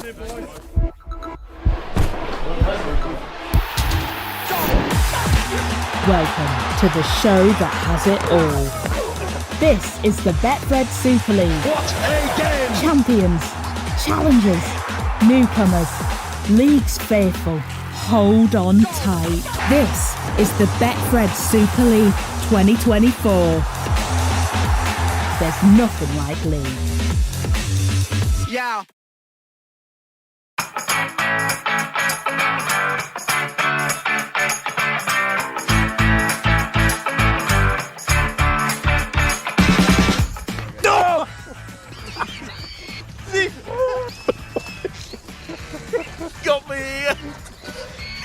Welcome to the show that has it all. This is the Betfred Super League. What a game! Champions, challengers, newcomers, leagues faithful. Hold on tight. This is the Betfred Super League 2024. There's nothing like league. Yeah. No! Got me here.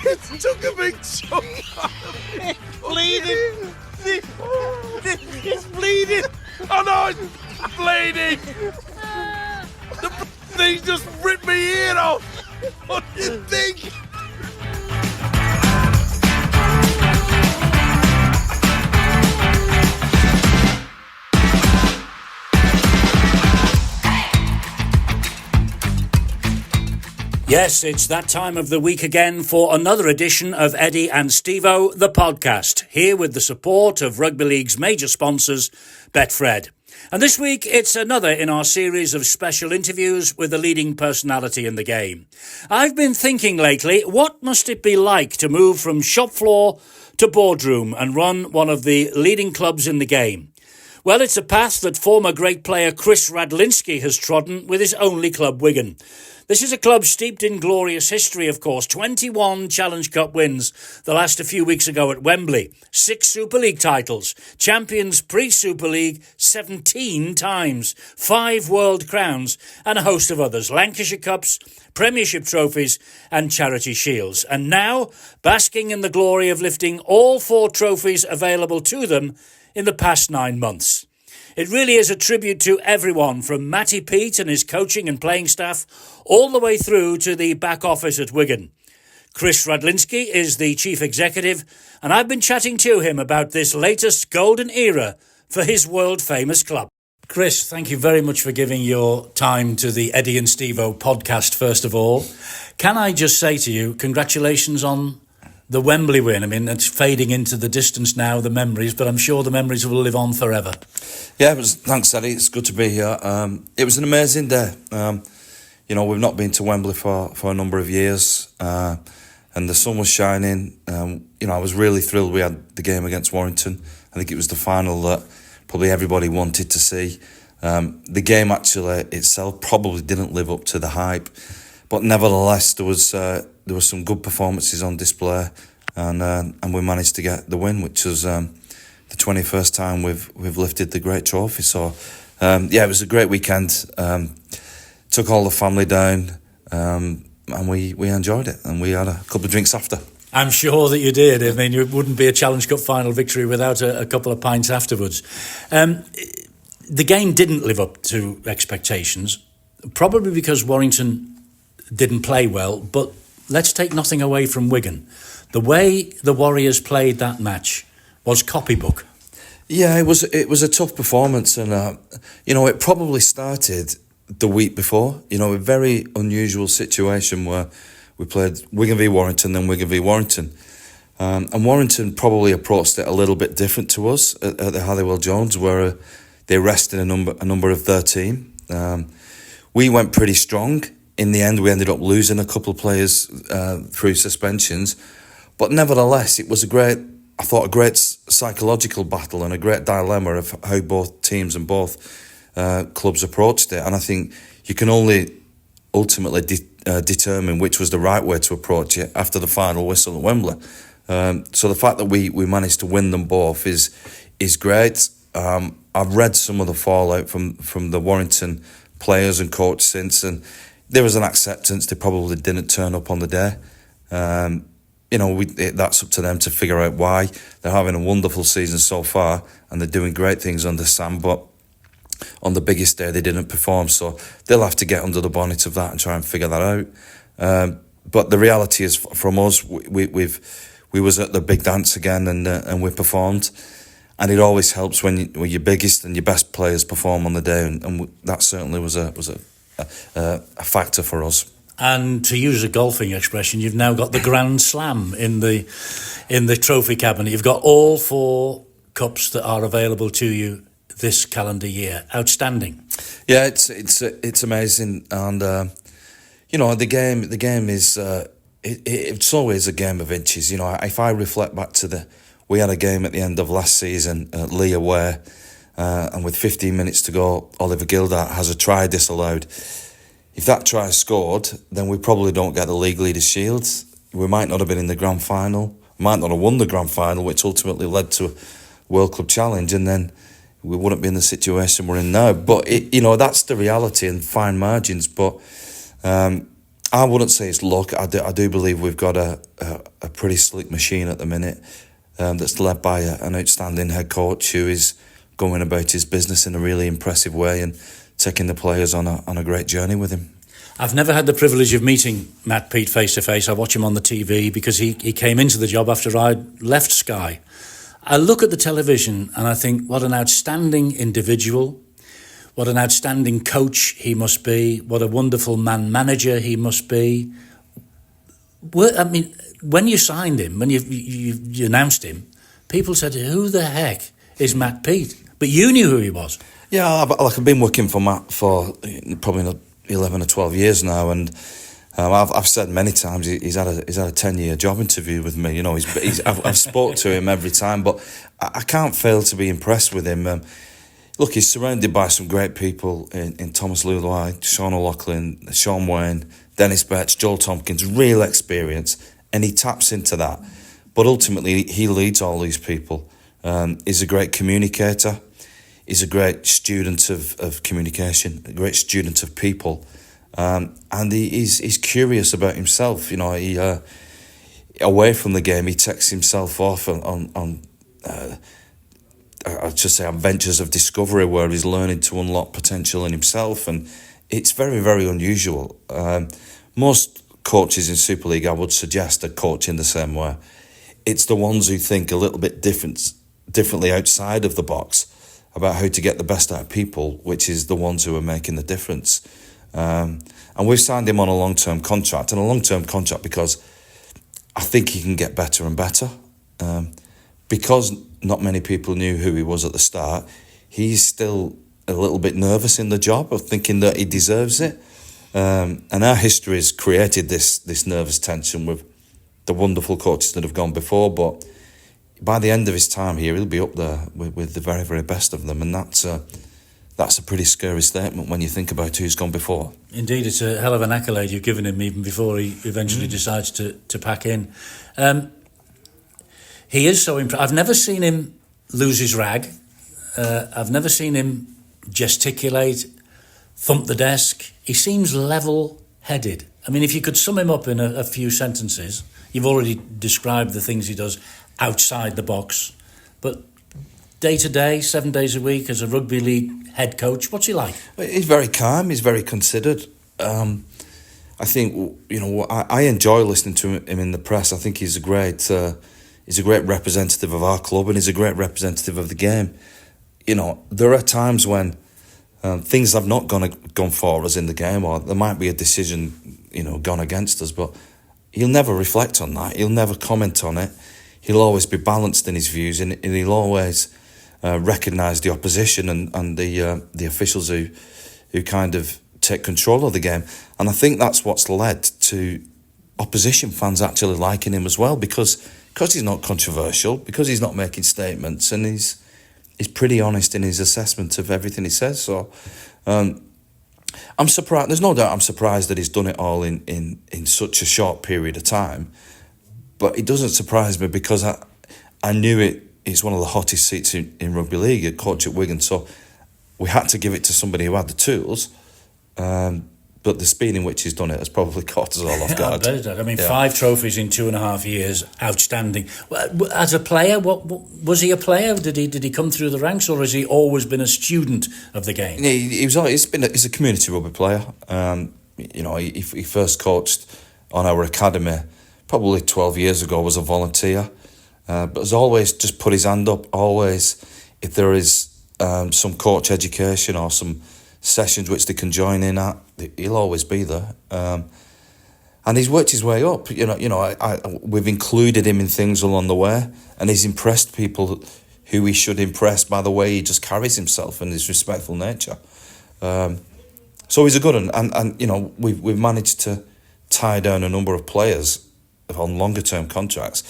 It took a big chunk out of me. Bleeding. It's bleeding. Oh no, it's bleeding. The thing just ripped my ear off. What do you think? Yes, it's that time of the week again for another edition of Eddie and Stevo, the podcast, here with the support of Rugby League's major sponsors, Betfred. And this week, it's another in our series of special interviews with a leading personality in the game. I've been thinking lately, what must it be like to move from shop floor to boardroom and run one of the leading clubs in the game? Well, it's a path that former great player Kris Radlinski has trodden with his only club, Wigan. This is a club steeped in glorious history, of course. 21 Challenge Cup wins the last a few weeks ago at Wembley. 6 Super League titles. Champions pre-Super League 17 times. 5 World Crowns and a host of others. Lancashire Cups, Premiership trophies and Charity Shields. And now, basking in the glory of lifting all 4 trophies available to them in the past 9 months. It really is a tribute to everyone from Matt Peet and his coaching and playing staff all the way through to the back office at Wigan. Kris Radlinski is the chief executive, and I've been chatting to him about this latest golden era for his world-famous club. Kris, thank you very much for giving your time to the Eddie and Stevo podcast, first of all. Can I just say to you, congratulations on the Wembley win. I mean, it's fading into the distance now, the memories, but I'm sure the memories will live on forever. Yeah, thanks, Eddie. It's good to be here. It was an amazing day. We've not been to Wembley for a number of years, and the sun was shining. I was really thrilled we had the game against Warrington. I think it was the final that probably everybody wanted to see. The game actually itself probably didn't live up to the hype, but nevertheless there was some good performances on display, and we managed to get the win, which was the 21st time we've lifted the great trophy. So it was a great weekend. Took all the family down, and we enjoyed it, and we had a couple of drinks after. I'm sure that you did. I mean, it wouldn't be a Challenge Cup final victory without a couple of pints afterwards. The game didn't live up to expectations, probably because Warrington didn't play well, but let's take nothing away from Wigan. The way the Warriors played that match was copybook. Yeah, it was a tough performance, and it probably started the week before. A very unusual situation where we played Wigan v Warrington, then Wigan v Warrington, and Warrington probably approached it a little bit different to us at the Halliwell Jones, where they rested a number of their team. We went pretty strong. In the end, we ended up losing a couple of players through suspensions. But nevertheless, it was a great psychological battle and a great dilemma of how both teams and both clubs approached it. And I think you can only ultimately determine which was the right way to approach it after the final whistle at Wembley. So the fact that we managed to win them both is great. I've read some of the fallout from the Warrington players and coach since, and there was an acceptance they probably didn't turn up on the day. That's up to them to figure out why. They're having a wonderful season so far, and they're doing great things under Sam, but on the biggest day they didn't perform, so they'll have to get under the bonnet of that and try and figure that out. But the reality is, from us, we was at the big dance again, and we performed. And it always helps when your biggest and your best players perform on the day, and that certainly was a factor for us. And to use a golfing expression, you've now got the Grand Slam in the trophy cabinet. You've got all 4 cups that are available to you this calendar year. Outstanding. Yeah, it's amazing, and the game is it's always a game of inches. If I reflect back to we had a game at the end of last season at Lee away, and with 15 minutes to go, Oliver Gildart has a try disallowed. If that try is scored, then we probably don't get the League Leaders' Shield. We might not have been in the grand final, might not have won the grand final, which ultimately led to a World Club Challenge, and then we wouldn't be in the situation we're in now. But that's the reality and fine margins. But I wouldn't say it's luck. I do believe we've got a pretty slick machine at the minute that's led by an outstanding head coach who is going about his business in a really impressive way and taking the players on a great journey with him. I've never had the privilege of meeting Matt Peet face to face. I watch him on the TV because he came into the job after I left Sky. I look at the television and I think, what an outstanding individual, what an outstanding coach he must be, what a wonderful manager he must be. I mean, when you signed him, when you announced him, people said, who the heck is Matt Peet? But you knew who he was. Yeah, I've been working for Matt for probably 11 or 12 years now, and I've said many times he's had a 10-year job interview with me. I've spoke to him every time, but I can't fail to be impressed with him. Look, he's surrounded by some great people in Thomas Luluai, Sean O'Loughlin, Sean Wayne, Dennis Betts, Joel Tompkins, real experience, and he taps into that. But ultimately, he leads all these people. He's a great communicator. He's a great student of communication, a great student of people, and he's curious about himself. He away from the game, he takes himself off on I should say, ventures of discovery where he's learning to unlock potential in himself, and it's very, very unusual. Most coaches in Super League, I would suggest, are coaching the same way. It's the ones who think a little bit differently outside of the box about how to get the best out of people, which is the ones who are making the difference. And we've signed him on a long-term contract, because I think he can get better and better. Because not many people knew who he was at the start, he's still a little bit nervous in the job of thinking that he deserves it. And our history has created this nervous tension with the wonderful coaches that have gone before, but by the end of his time here, he'll be up there with the very, very best of them, and that's a pretty scary statement when you think about who's gone before. Indeed, it's a hell of an accolade you've given him even before he eventually decides to pack in. He is so impressive. I've never seen him lose his rag. I've never seen him gesticulate, thump the desk. He seems level-headed. I mean, if you could sum him up in a few sentences, you've already described the things he does outside the box, but day to day, 7 days a week as a rugby league head coach, what's he like? He's very calm, he's very considered. I think, I enjoy listening to him in the press. I think he's a great representative of our club, and he's a great representative of the game. There are times when things have not gone for us in the game, or there might be a decision, gone against us, but he'll never reflect on that. He'll never comment on it. He'll always be balanced in his views, and he'll always recognise the opposition and the officials who kind of take control of the game. And I think that's what's led to opposition fans actually liking him as well, because he's not controversial, because he's not making statements, and he's pretty honest in his assessment of everything he says. So I'm surprised. There's no doubt I'm surprised that he's done it all in such a short period of time. But it doesn't surprise me, because I knew it's one of the hottest seats in rugby league, a coach at Wigan. So we had to give it to somebody who had the tools. But the speed in which he's done it has probably caught us all off guard. I mean, 5 trophies in 2.5 years, outstanding. As a player, what was he a player? Did he come through the ranks, or has he always been a student of the game? He's a community rugby player. He first coached on our academy probably 12 years ago, was a volunteer, but has always just put his hand up. Always, if there is some coach education or some sessions which they can join in at, he'll always be there. And he's worked his way up. We've included him in things along the way, and he's impressed people who he should impress by the way he just carries himself and his respectful nature. So he's a good one, and we've managed to tie down a number of players on longer term contracts.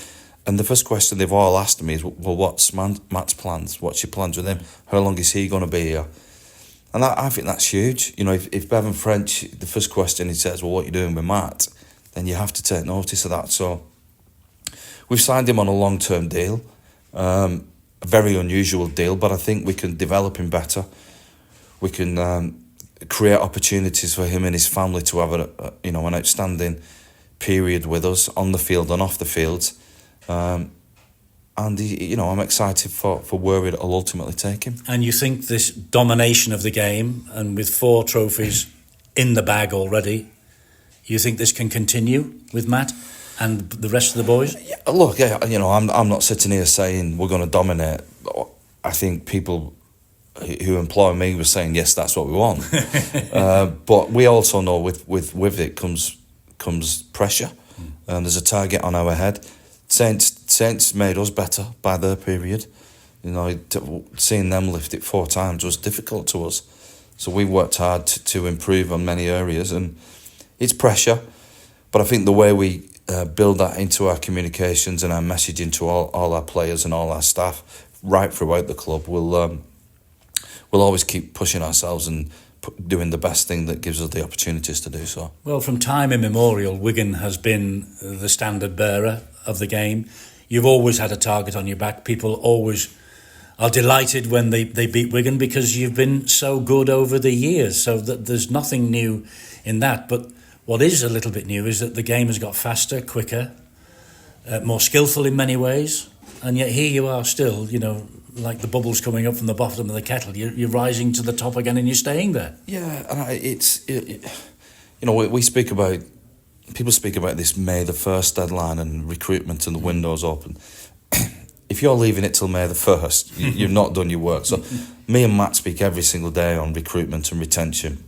And the first question they've all asked me is, well, what's Matt's plans? What's your plans with him? How long is he going to be here? And I think that's huge. If Bevan French, the first question he says, well, what are you doing with Matt? Then you have to take notice of that. So we've signed him on a long-term deal, a very unusual deal, but I think we can develop him better. We can create opportunities for him and his family to have an outstanding period with us on the field and off the field. I'm excited for where it'll ultimately take him. And you think this domination of the game, and with 4 trophies in the bag already, you think this can continue with Matt and the rest of the boys? Look, I'm not sitting here saying we're going to dominate. I think people who employ me were saying, yes, that's what we want. But we also know with it comes pressure, and there's a target on our head. Saints made us better by their period. Seeing them lift it 4 times was difficult to us. So we worked hard to improve on many areas, and it's pressure. But I think the way we build that into our communications and our messaging to all our players and all our staff right throughout the club, we'll always keep pushing ourselves and doing the best thing that gives us the opportunities to do so. Well, from time immemorial, Wigan has been the standard bearer of the game. You've always had a target on your back. People always are delighted when they beat Wigan because you've been so good over the years. So that there's nothing new in that. But what is a little bit new is that the game has got faster, quicker, more skillful in many ways. And yet here you are still, like the bubbles coming up from the bottom of the kettle. You're rising to the top again and you're staying there. Yeah, and people speak about this May the 1st deadline and recruitment and the windows open. If you're leaving it till May the 1st, you've not done your work. So me and Matt speak every single day on recruitment and retention.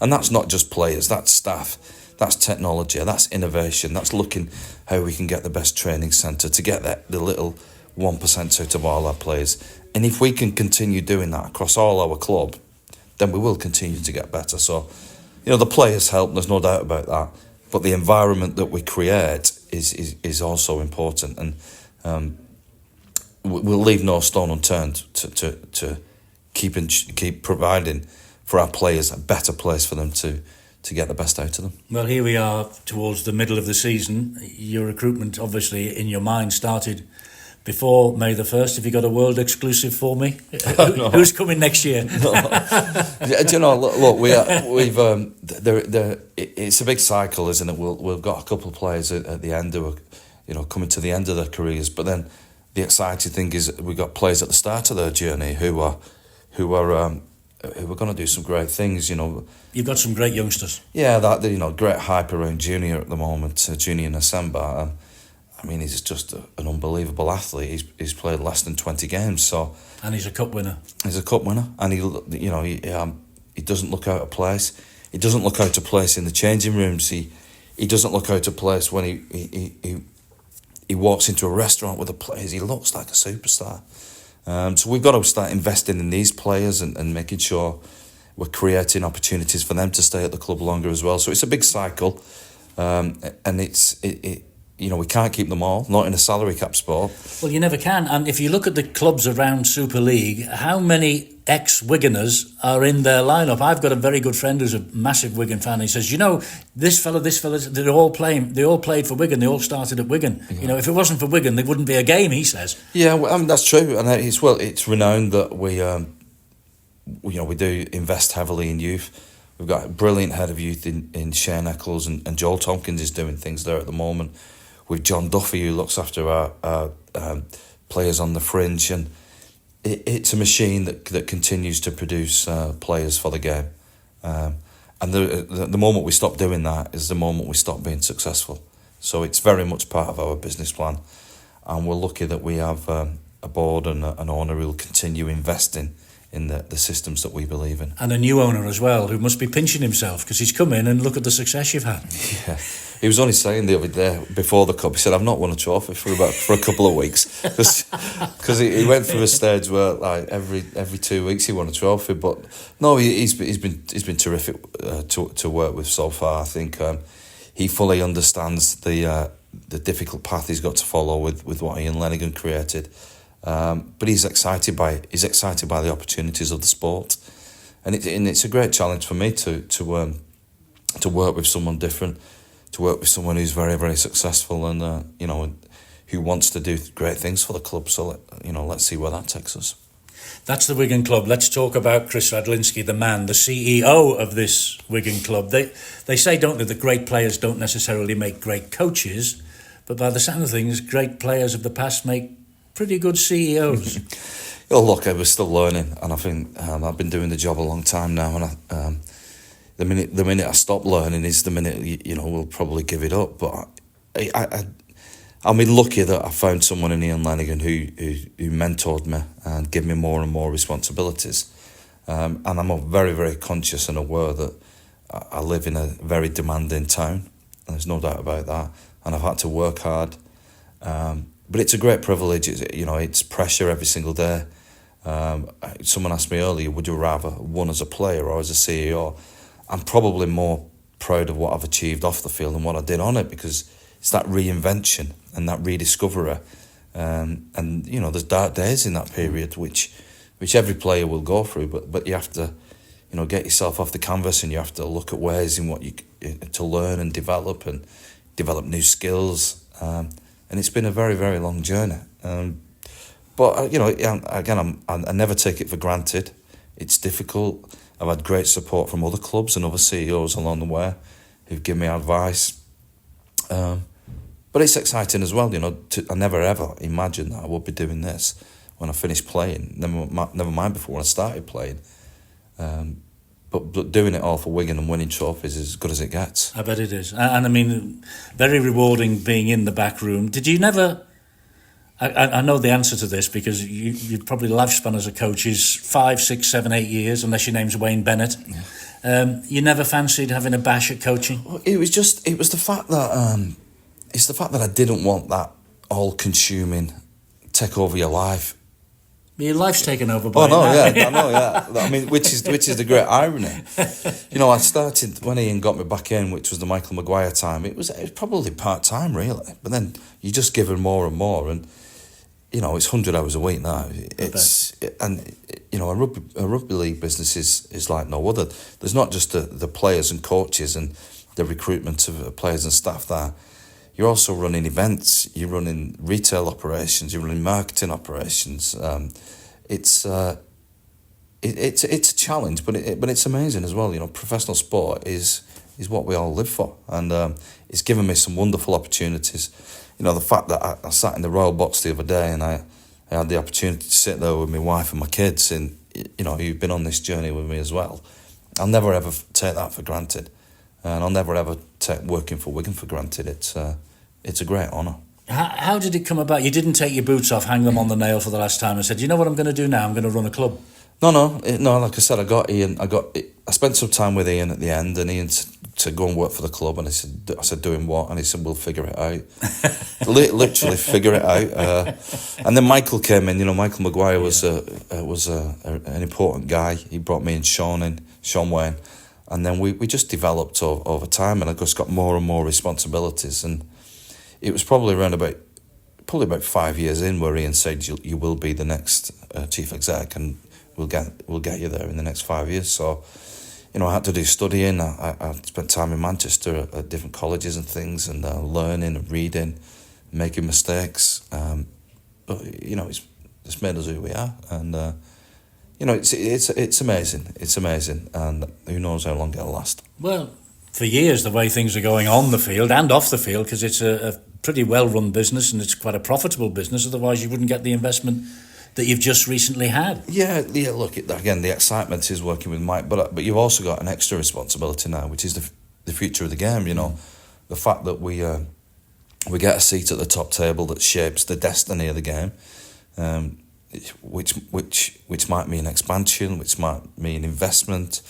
And that's not just players, that's staff, that's technology, that's innovation, that's looking how we can get the best training centre to get the little 1% out of all our players. And if we can continue doing that across all our club, then we will continue to get better. So, the players help, there's no doubt about that. But the environment that we create is also important. And we'll leave no stone unturned to keep providing for our players a better place for them to get the best out of them. Well, here we are towards the middle of the season. Your recruitment, obviously, in your mind started before May the 1st. Have you got a world exclusive for me? No. Who's coming next year? No. Look, it's a big cycle, isn't it? We've got a couple of players at the end who are, coming to the end of their careers. But then the exciting thing is we've got players at the start of their journey who are going to do some great things. You've got some great youngsters. Yeah, great hype around Junior at the moment. Junior Nasemba. He's just an unbelievable athlete. He's played less than 20 games, and he's a cup winner. He's a cup winner, and he doesn't look out of place. He doesn't look out of place in the changing rooms. He doesn't look out of place when he walks into a restaurant with the players. He looks like a superstar. So we've got to start investing in these players and making sure we're creating opportunities for them to stay at the club longer as well. So it's a big cycle, and we can't keep them all, not in a salary cap sport. Well, you never can. And if you look at the clubs around Super League, how many ex-Wiganers are in their lineup? I've got a very good friend who's a massive Wigan fan. He says, this fella, they all played for Wigan. They all started at Wigan. Yeah. If it wasn't for Wigan, there wouldn't be a game, he says. Yeah, that's true. And it's renowned that we do invest heavily in youth. We've got a brilliant head of youth in Shane Eccles, and Joel Tompkins is doing things there at the moment. With John Duffy, who looks after our players on the fringe, and it's a machine that continues to produce players for the game. And the moment we stop doing that is the moment we stop being successful. So it's very much part of our business plan, and we're lucky that we have a board and an owner who will continue investing the systems that we believe in. And a new owner as well, who must be pinching himself because he's come in and look at the success you've had. Yeah, he was only saying the other day before the cup, he said, I've not won a trophy for a couple of weeks, because he went through a stage where like every 2 weeks he won a trophy. But no, he's been terrific to work with so far. I think he fully understands the difficult path he's got to follow with what Ian Lenigan created. But he's excited by the opportunities of the sport, and it's a great challenge for me to work with someone different, to work with someone who's very, very successful and who wants to do great things for the club. So let's see where that takes us. That's the Wigan club. Let's talk about Kris Radlinski, the man, the CEO of this Wigan club. They say, don't they, that great players don't necessarily make great coaches, but by the sound of things, great players of the past make pretty good CEOs. Well, look, we're still learning, and I think I've been doing the job a long time now, and the minute I stop learning is the minute we'll probably give it up. But I'm lucky that I found someone in Ian Lenigan who mentored me and gave me more and more responsibilities, and I'm very, very conscious and aware that I live in a very demanding town. There's no doubt about that, and I've had to work hard. But it's a great privilege. It's pressure every single day. Someone asked me earlier, would you rather won as a player or as a CEO? I'm probably more proud of what I've achieved off the field than what I did on it, because it's that reinvention and that rediscovery. And there's dark days in that period, which every player will go through. But you have to, get yourself off the canvas, and you have to look at ways in what to learn and develop new skills. And it's been a very, very long journey. But again, I never take it for granted. It's difficult. I've had great support from other clubs and other CEOs along the way who've given me advice. But it's exciting as well. I never ever imagined that I would be doing this when I finished playing. Never mind before I started playing. But doing it all for Wigan and winning trophies is as good as it gets. I bet it is. And I mean, very rewarding being in the back room. Did you never... I know the answer to this, because you probably lifespan as a coach is 5, 6, 7, 8 years, unless your name's Wayne Bennett. Yeah. You never fancied having a bash at coaching? It was the fact that it's the fact that I didn't want that all-consuming take over your life. Your life's taken over by I know, yeah. I mean, which is the great irony. I started when Ian got me back in, which was the Michael Maguire time. It was probably part-time, really. But then you just give her more and more, and it's 100 hours a week now. A rugby league business is like no other. There's not just the players and coaches and the recruitment of players and staff there. You're also running events, you're running retail operations, you're running marketing operations. It's a challenge, but it's amazing as well. Professional sport is what we all live for, and it's given me some wonderful opportunities. The fact that I sat in the Royal Box the other day and I had the opportunity to sit there with my wife and my kids, and who've been on this journey with me as well. I'll never ever take that for granted. And I'll never ever take working for Wigan for granted. It's a great honour. How did it come about? You didn't take your boots off, hang them on the nail for the last time, and said, "You know what I'm going to do now? I'm going to run a club." No. Like I said, I got Ian. I spent some time with Ian at the end, and Ian said, "Go and work for the club." And I said, "Doing what?" And he said, "We'll figure it out." Literally figure it out. And then Michael came in. Michael Maguire was an important guy. He brought me and Sean Wayne. And then we just developed over time, and I just got more and more responsibilities. And it was probably about 5 years in where Ian said, "You will be the next chief exec, and we'll get you there in the next 5 years." So, I had to do studying. I spent time in Manchester at different colleges and things, and learning and reading, making mistakes. But it's made us who we are, and. It's amazing. It's amazing, and who knows how long it'll last. Well, for years, the way things are going on the field and off the field, because it's a pretty well-run business and it's quite a profitable business. Otherwise, you wouldn't get the investment that you've just recently had. Yeah. Look, again, the excitement is working with Mike, but you've also got an extra responsibility now, which is the future of the game. The fact that we get a seat at the top table that shapes the destiny of the game. which might mean expansion, which might mean investment.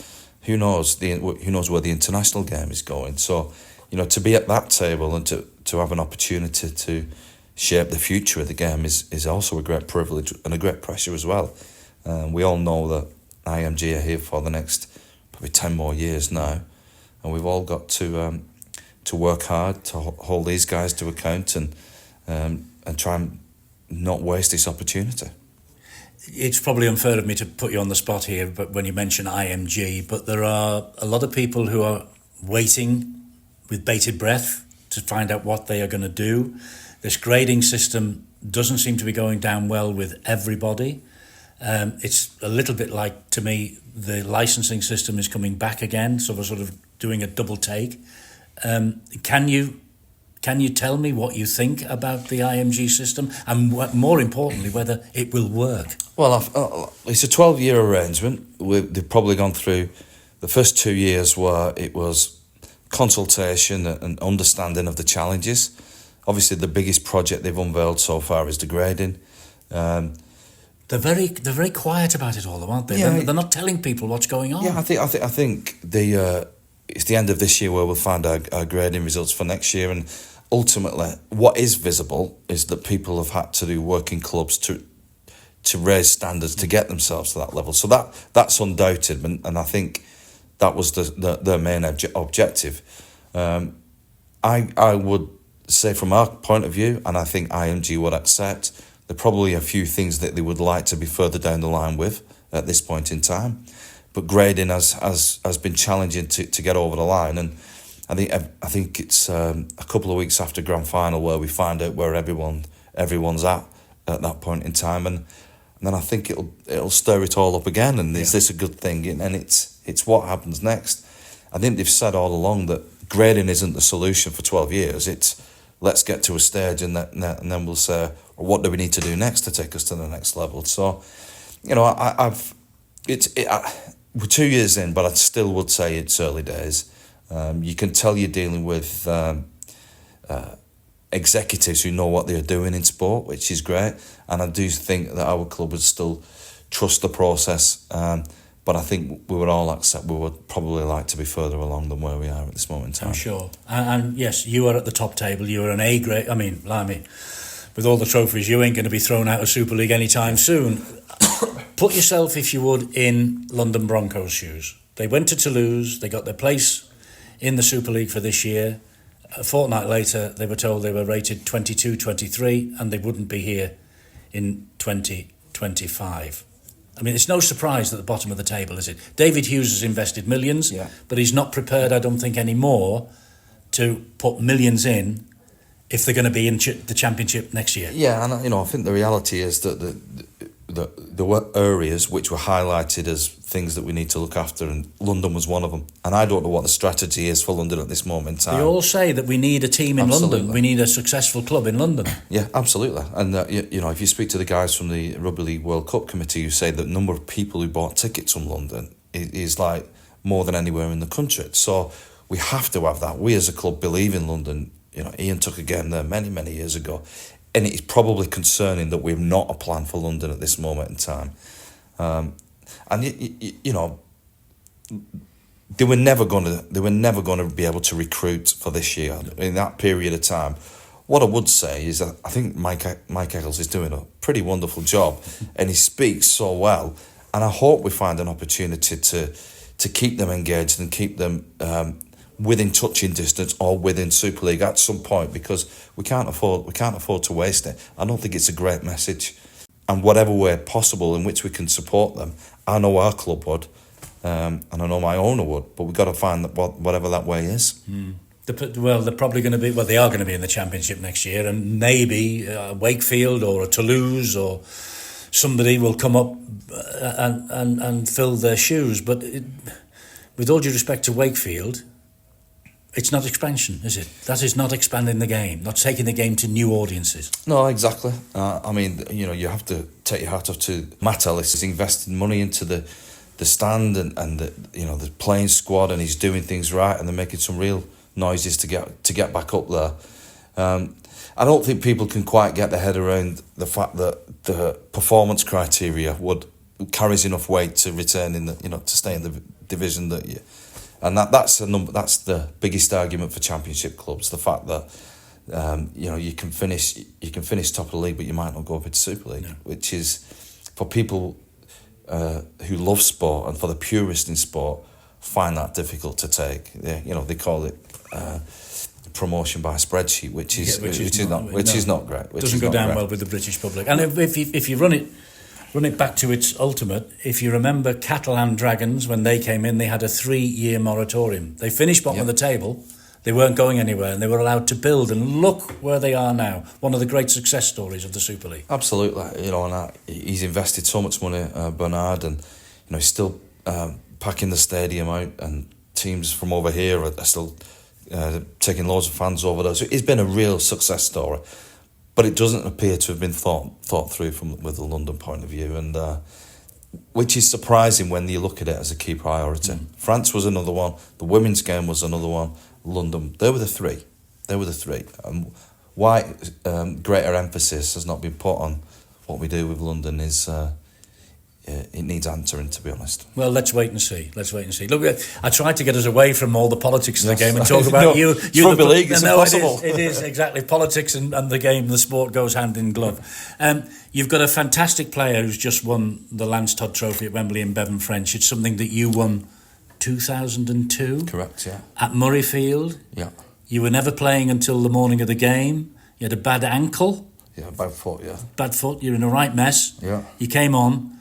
Who knows? Who knows where the international game is going? So, to be at that table and to have an opportunity to shape the future of the game is also a great privilege and a great pressure as well. We all know that IMG are here for the next probably 10 more years now, and we've all got to work hard to hold these guys to account and try and not waste this opportunity. It's probably unfair of me to put you on the spot here, but when you mention IMG, but there are a lot of people who are waiting with bated breath to find out what they are going to do. This grading system doesn't seem to be going down well with everybody. It's a little bit like, to me, the licensing system is coming back again, so we're sort of doing a double take. Can you tell me what you think about the IMG system and, more importantly, whether it will work? Well, it's a 12-year arrangement. They've probably gone through the first 2 years where it was consultation and understanding of the challenges. Obviously, the biggest project they've unveiled so far is the grading. They're very quiet about it all, though, aren't they? Yeah, they're not telling people what's going on. Yeah, I think it's the end of this year where we'll find our grading results for next year, and ultimately, what is visible is that people have had to do work in clubs to raise standards to get themselves to that level. So that's undoubted, and I think that was the main objective. I would say from our point of view, and I think IMG would accept, there are probably a few things that they would like to be further down the line with at this point in time. But grading has been challenging to get over the line, and I think it's a couple of weeks after grand final where we find out where everyone's at that point in time, and then I think it'll stir it all up again. And is this a good thing? And it's what happens next. I think they've said all along that grading isn't the solution for 12 years. It's let's get to a stage and then we'll say, well, what do we need to do next to take us to the next level? So, we're 2 years in, but I still would say it's early days. You can tell you're dealing with executives who know what they're doing in sport, which is great. And I do think that our club would still trust the process. But I think we would all accept we would probably like to be further along than where we are at this moment in time. I'm sure. And yes, you are at the top table. You are an A grade. I mean, blimey, with all the trophies, you ain't going to be thrown out of Super League anytime soon. Put yourself, if you would, in London Broncos' shoes. They went to Toulouse. They got their place in the Super League for this year. A fortnight later, they were told they were rated 22, 23, and they wouldn't be here in 2025. I mean, it's no surprise at the bottom of the table, is it? David Hughes has invested millions, but he's not prepared, I don't think, anymore to put millions in if they're going to be in the Championship next year. Yeah, and I think the reality is that there were areas which were highlighted as things that we need to look after, and London was one of them. And I don't know what the strategy is for London at this moment in time. They all say that we need a team in London. We need a successful club in London. Yeah, absolutely. And if you speak to the guys from the Rugby League World Cup committee, who say that the number of people who bought tickets from London is like more than anywhere in the country. So we have to have that. We as a club believe in London. Ian took a game there many, many years ago. And it's probably concerning that we've not a plan for London at this moment in time. They were never going to be able to recruit for this year in that period of time. What I would say is that I think Mike Eccles is doing a pretty wonderful job, and he speaks so well. And I hope we find an opportunity to keep them engaged and keep them within touching distance or within Super League at some point, because we can't afford to waste it. I don't think it's a great message, and whatever way possible in which we can support them, I know our club would, and I know my owner would, but we've got to find whatever that way is. They're probably going to be. Well, they are going to be in the Championship next year, and maybe Wakefield or a Toulouse or somebody will come up and fill their shoes. But with all due respect to Wakefield, it's not expansion, is it? That is not expanding the game, not taking the game to new audiences. No, exactly. You have to take your hat off to Matt Ellis. He's invested money into the stand and the playing squad, and he's doing things right, and they're making some real noises to get back up there. I don't think people can quite get their head around the fact that the performance criteria carries enough weight to return in to stay in the division that you, and that's the biggest argument for Championship clubs, the fact that you can finish top of the league but you might not go up into Super League, which is for people who love sport and for the purist in sport find that difficult to take. They call it promotion by spreadsheet, which is not great. Which doesn't go down well with the British public. And if you run it back to its ultimate, if you remember Catalan Dragons, when they came in, they had a 3-year moratorium. They finished bottom of the table. They weren't going anywhere, and they were allowed to build. And look where they are now. One of the great success stories of the Super League. Absolutely, and he's invested so much money, Bernard, and he's still packing the stadium out, and teams from over here are still taking loads of fans over there. So it's been a real success story, but it doesn't appear to have been thought through with the London point of view, and which is surprising when you look at it as a key priority. France was another one. The women's game was another one. London, they were the three. Why greater emphasis has not been put on what we do with London is it needs answering, to be honest. Well, let's wait and see. Look, I tried to get us away from all the politics of the game and talk about you. Rugby league, it's impossible. It is exactly. Politics and the game, the sport goes hand in glove. You've got a fantastic player who's just won the Lance Todd Trophy at Wembley in Bevan French. It's something that you won 2002. Correct, yeah. At Murrayfield. Yeah. You were never playing until the morning of the game. You had a bad ankle. Yeah, bad foot, yeah. Bad foot. You're in a right mess. Yeah. You came on.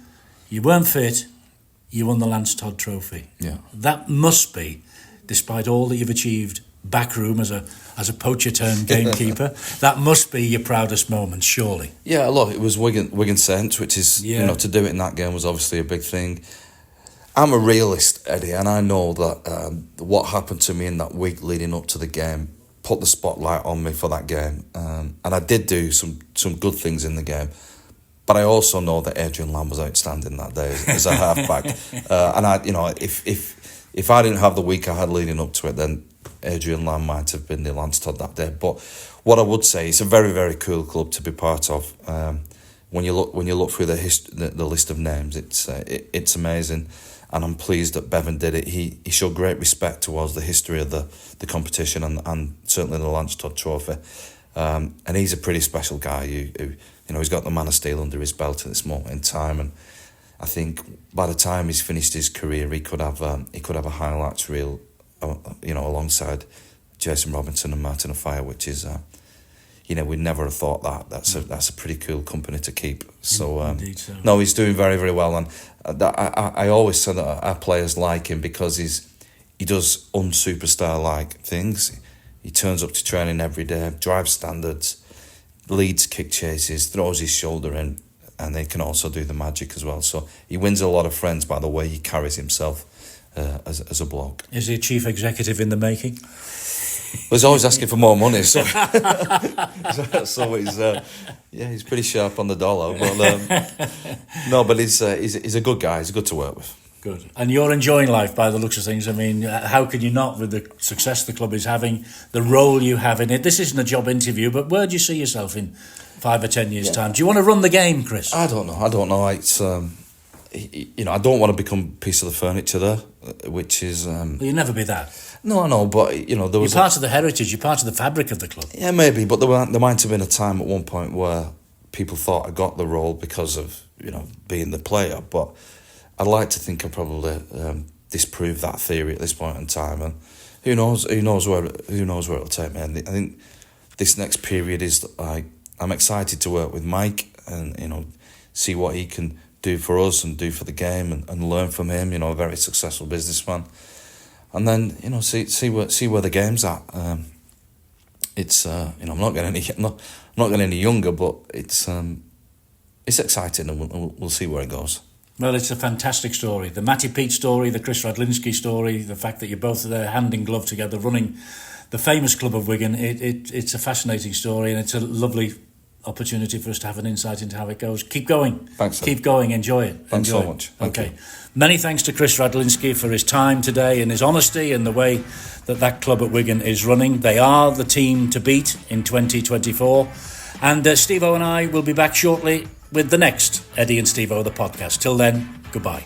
You weren't fit, you won the Lance Todd Trophy. Yeah. That must be, despite all that you've achieved backroom as a poacher turned gamekeeper, that must be your proudest moment, surely. Yeah, look, it was Wigan Saints, which is, to do it in that game was obviously a big thing. I'm a realist, Eddie, and I know that what happened to me in that week leading up to the game put the spotlight on me for that game. And I did do some good things in the game. But I also know that Adrian Lamb was outstanding that day as a halfback, and if I didn't have the week I had leading up to it, then Adrian Lamb might have been the Lance Todd that day. But what I would say, it's a very, very cool club to be part of. When you look through the list of names, it's amazing, and I'm pleased that Bevan did it. He showed great respect towards the history of the competition and certainly the Lance Todd Trophy, and he's a pretty special guy. He's got the Man of Steel under his belt at this moment in time, and I think by the time he's finished his career, he could have a highlights reel, alongside Jason Robinson and Martin Offiah, which is, we'd never have thought that. That's a pretty cool company to keep. So, Indeed so. No, he's doing very, very well, and I always say that our players like him because he does un-superstar-like things. He turns up to training every day, drives standards, leads kick chases, throws his shoulder in, and they can also do the magic as well. So he wins a lot of friends by the way he carries himself as a bloke. Is he a chief executive in the making? Well, he's always asking for more money, so he's pretty sharp on the dollar. But he's a good guy. He's good to work with. Good. And you're enjoying life by the looks of things. I mean, how can you not, with the success the club is having, the role you have in it? This isn't a job interview, but where do you see yourself in 5 or 10 years' time? Do you want to run the game, Kris? I don't know. It's I don't want to become a piece of the furniture there, which is. Well, you'll never be that. No, but there was. You're part of the heritage. You're part of the fabric of the club. Yeah, maybe, but there might have been a time at one point where people thought I got the role because of being the player, but I'd like to think I probably disproved that theory at this point in time, and who knows where it'll take me. And I think this next period is I'm excited to work with Mike and see what he can do for us and do for the game and learn from him. A very successful businessman, and then see where the game's at. It's I'm not getting any younger, but it's exciting, and we'll see where it goes. Well, it's a fantastic story. The Matt Peet story, the Kris Radlinski story, the fact that you're both there hand in glove together running the famous club of Wigan. It's a fascinating story, and it's a lovely opportunity for us to have an insight into how it goes. Keep going. Thanks, sir. Keep going. Enjoy it. Thanks Enjoy so it. much. Thank you. Many thanks to Kris Radlinski for his time today and his honesty and the way that club at Wigan is running. They are the team to beat in 2024. And Stevo and I will be back shortly with the next Eddie and Stevo, the podcast. Till then, goodbye.